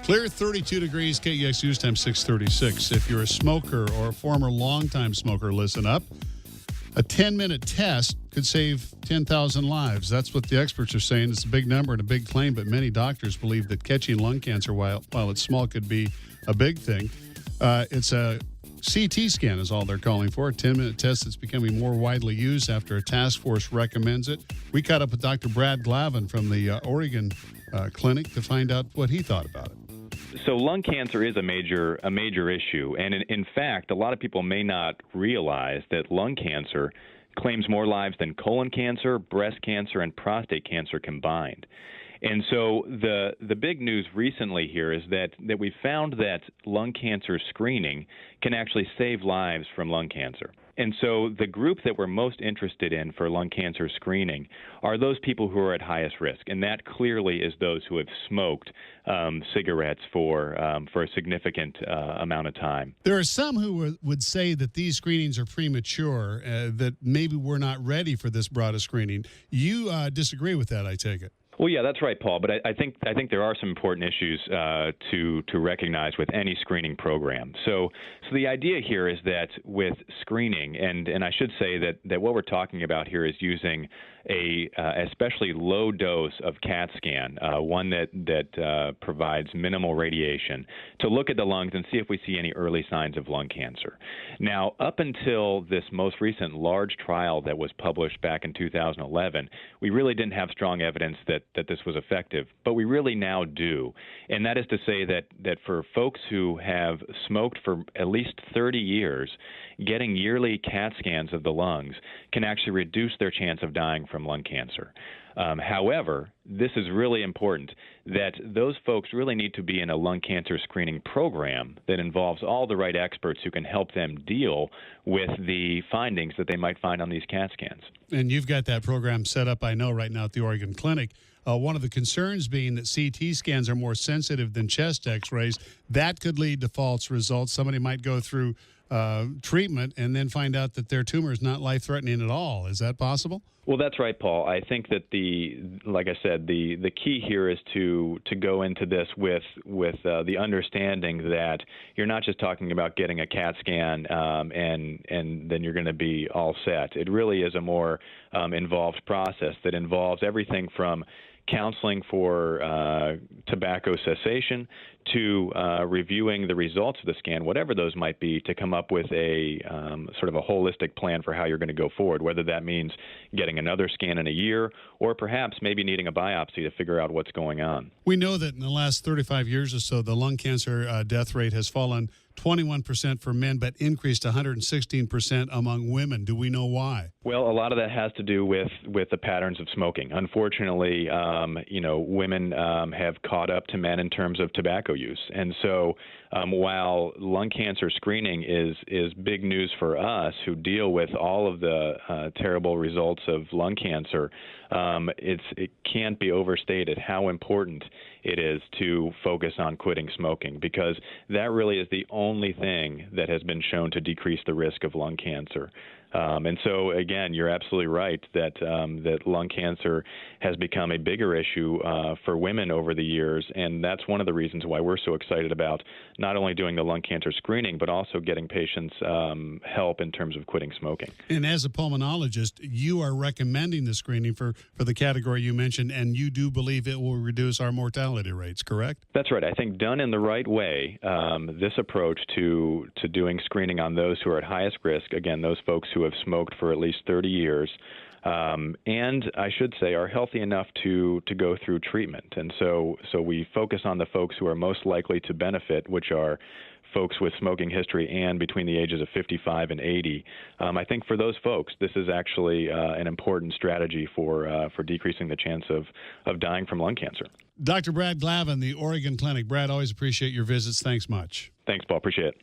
Clear 32 degrees, KUXU's time 6:36. If you're a smoker or a former longtime smoker, listen up. A 10-minute test could save 10,000 lives. That's what the experts are saying. It's a big number and a big claim, but many doctors believe that catching lung cancer while it's small could be a big thing. It's a CT scan is all they're calling for, a 10-minute test that's becoming more widely used after a task force recommends it. We caught up with Dr. Brad Glavan from the Oregon clinic to find out what he thought about it. So lung cancer is a major issue, and in fact, a lot of people may not realize that lung cancer claims more lives than colon cancer, breast cancer, and prostate cancer combined. And so the big news recently here is that we found that lung cancer screening can actually save lives from lung cancer. And so the group that we're most interested in for lung cancer screening are those people who are at highest risk, and that clearly is those who have smoked cigarettes for a significant amount of time. There are some who would say that these screenings are premature, that maybe we're not ready for this broad a screening. You disagree with that, I take it. Well, yeah, that's right, Paul. But I think there are some important issues to recognize with any screening program. So the idea here is that with screening, and I should say that what we're talking about here is using a especially low dose of CAT scan, one that provides minimal radiation, to look at the lungs and see if we see any early signs of lung cancer. Now, up until this most recent large trial that was published back in 2011, we really didn't have strong evidence that this was effective, but we really now do. And that is to say that for folks who have smoked for at least 30 years, getting yearly CAT scans of the lungs can actually reduce their chance of dying from lung cancer. However, this is really important, that those folks really need to be in a lung cancer screening program that involves all the right experts who can help them deal with the findings that they might find on these CAT scans. And you've got that program set up, I know, right now at the Oregon Clinic. One of the concerns being that CT scans are more sensitive than chest x-rays. That could lead to false results. Somebody might go through treatment and then find out that their tumor is not life-threatening at all. Is that possible? Well, that's right, Paul. I think that like I said, the key here is to go into this with the understanding that you're not just talking about getting a CAT scan and then you're going to be all set. It really is a more involved process that involves everything from counseling for tobacco cessation to reviewing the results of the scan, whatever those might be, to come up with a sort of a holistic plan for how you're going to go forward, whether that means getting another scan in a year or perhaps maybe needing a biopsy to figure out what's going on. We know that in the last 35 years or so, the lung cancer death rate has fallen 21% for men, but increased 116% among women. Do we know why? Well, a lot of that has to do with the patterns of smoking. Unfortunately, women have caught up to men in terms of tobacco use. And so while lung cancer screening is big news for us who deal with all of the terrible results of lung cancer, it can't be overstated how important it is to focus on quitting smoking, because that really is the only thing that has been shown to decrease the risk of lung cancer. And so, again, you're absolutely right that lung cancer has become a bigger issue for women over the years, and that's one of the reasons why we're so excited about not only doing the lung cancer screening, but also getting patients help in terms of quitting smoking. And as a pulmonologist, you are recommending the screening for the category you mentioned, and you do believe it will reduce our mortality rates, correct? That's right. I think done in the right way, this approach to doing screening on those who are at highest risk, again, those folks who have smoked for at least 30 years, and I should say are healthy enough to go through treatment. And so we focus on the folks who are most likely to benefit, which are folks with smoking history and between the ages of 55 and 80. I think for those folks, this is actually an important strategy for decreasing the chance of dying from lung cancer. Dr. Brad Glavan, the Oregon Clinic. Brad, always appreciate your visits. Thanks much. Thanks, Paul. Appreciate it.